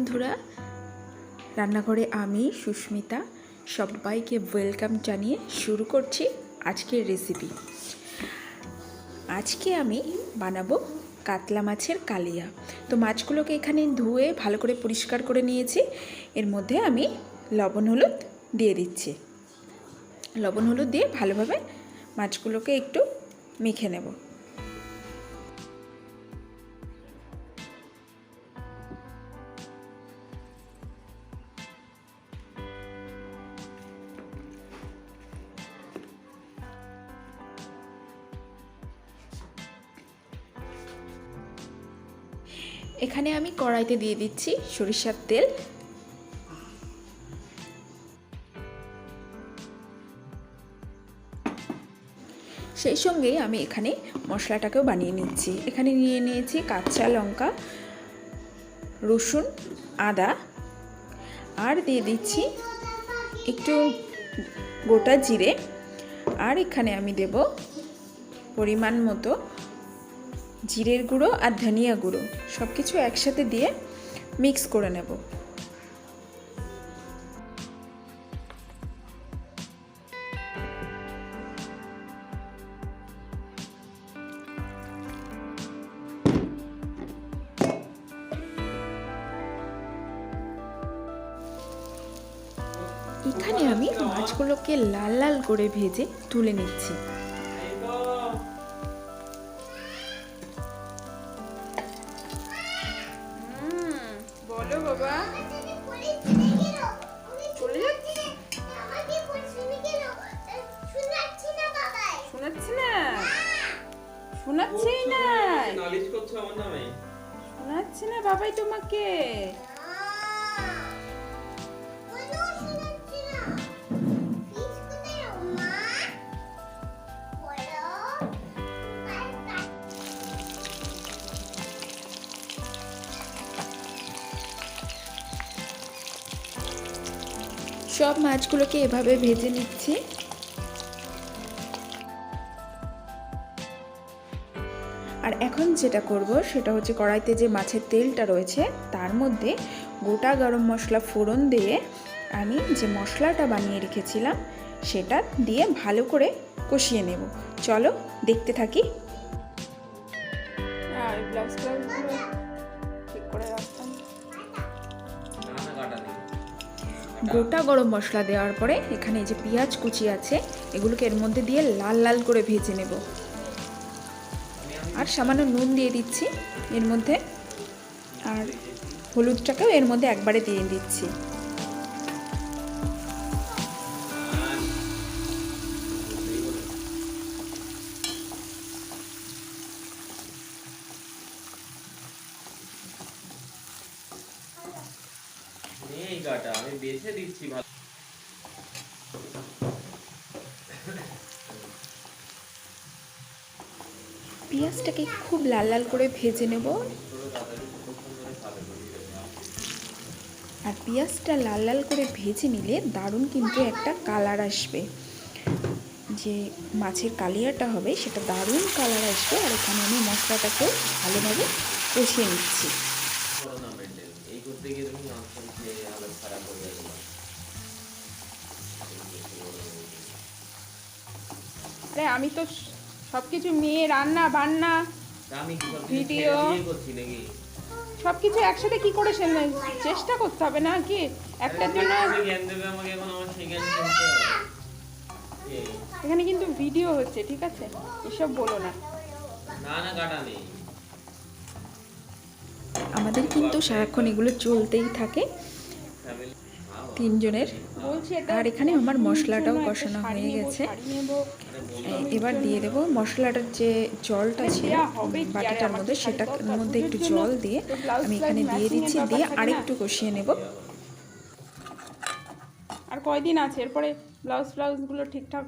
বন্ধুরা, রান্নাঘরে আমি সুস্মিতা সবাইকে ওয়েলকাম জানিয়ে শুরু করছি আজকের রেসিপি। আজকে আমি বানাবো কাতলা মাছের কালিয়া। তো মাছগুলোকে এখানে ধুয়ে ভালো করে পরিষ্কার করে নিয়েছি। এর মধ্যে আমি লবণ হলুদ দিয়ে দিচ্ছি। লবণ হলুদ দিয়ে ভালোভাবে মাছগুলোকে একটু মেখে নেব। এখানে আমি কড়াইতে দিয়ে দিচ্ছি সরিষার তেল। সেই সঙ্গে আমি এখানে মশলাটাকেও বানিয়ে নিচ্ছি। এখানে নিয়ে নিয়েছি কাঁচা লঙ্কা, রসুন, আদা, আর দিয়ে দিচ্ছি একটু গোটা জিরে, আর এখানে আমি দেব পরিমাণ মতো জিরের গুঁড়ো আর ধনিয়া গুঁড়ো। সব কিছু একসাথে দিয়ে মিক্স করে নেব। এখানে আমি মাছগুলোকে লাল লাল করে ভেজে তুলে নিচ্ছি। বলো বাবা, শোনাচ্ছি না, শোনাচ্ছি না, শোনাচ্ছি না বাবাই তোমাকে। সব মাছগুলোকে এভাবে ভেজে নিচ্ছি। আর এখন যেটা করব সেটা হচ্ছে কড়াইতে যে মাছের তেলটা রয়েছে তার মধ্যে গোটা গরম মশলা ফোড়ন দিয়ে আমি যে মশলাটা বানিয়ে রেখেছিলাম সেটা দিয়ে ভালো করে কষিয়ে নেব। চলো দেখতে থাকি। গোটা গরম মশলা দেওয়ার পরে এখানে যে পেঁয়াজ কুচি আছে এগুলোকে এর মধ্যে দিয়ে লাল লাল করে ভেজে নেব। আর সামান্য নুন দিয়ে দিচ্ছি এর মধ্যে, আর হলুদটাকেও এর মধ্যে একবারে দিয়ে দিচ্ছি। আমি বেছে দিচ্ছি ভালো। পেঁয়াজটাকে খুব লাল লাল করে ভেজে নেব। আর পেঁয়াজটা লাল লাল করে ভেজে নিলে দারুণ কিন্তু একটা কালার আসবে। যে মাছের কালিয়াটা হবে সেটা দারুণ কালার আসবে। আর এখানে আমি মশলাটাকেও ভালোভাবে কষিয়ে নিচ্ছি। আরে আমি তো সবকিছু মেয়ে রান্না বান্না ভিডিও সবকিছু একসাথে কি করে চেষ্টা করতে হবে না কি একটার জন্য। এখানে কিন্তু ভিডিও হচ্ছে, ঠিক আছে, এসব বলো না। আমাদের কিন্তু সারাক্ষণ এগুলো চলতেই থাকে তিনজনের। আর এখানে আমার মশলাটাও কষানো হয়ে গেছে। এবার দিয়ে দেব মশলাটার যে জলটা ছিল বাটিটার মধ্যে, সেটার মধ্যে একটু জল দিয়ে আমি এখানে দিয়ে দিচ্ছি, দিয়ে আরেকটু কষিয়ে নেব। আর কয়দিন আছে এরপরে ব্লাউজগুলো ঠিকঠাক?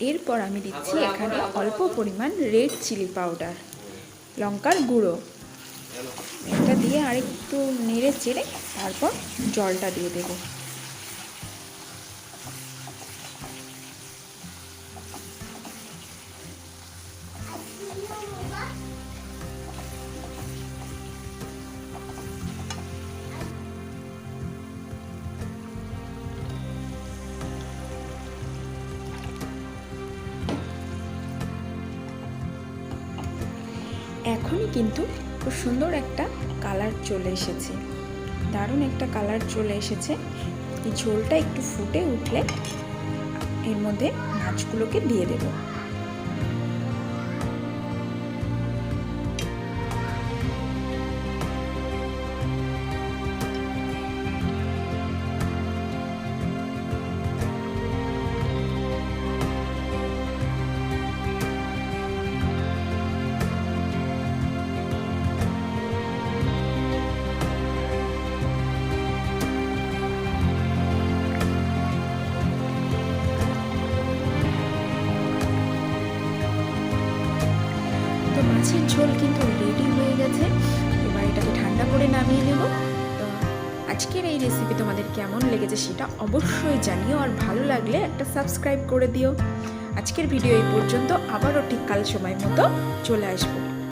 এরপর আমি দিচ্ছি এখানে অল্প পরিমাণ রেড চিলি পাউডার, লঙ্কার গুঁড়ো। এটা দিয়ে আরেকটু নেড়ে চেড়ে তারপর জলটা দিয়ে দেব। এখনই কিন্তু খুব সুন্দর একটা কালার চলে এসেছে, দারুণ একটা কালার চলে এসেছে। এই ঝোলটা একটু ফুটে উঠলে এর মধ্যে মাছগুলোকে দিয়ে দেব। তো মাছের ঝোল কিন্তু রেডি হয়ে গেছে, এবার এটাকে ঠান্ডা করে নামিয়ে নেব। তো আজকের এই রেসিপি তোমাদের কেমন লেগেছে সেটা অবশ্যই জানিও, আর ভালো লাগলে একটা সাবস্ক্রাইব করে দিও। আজকের ভিডিও এই পর্যন্ত, আবারও ঠিক কাল সময় মতো চলে আসবো।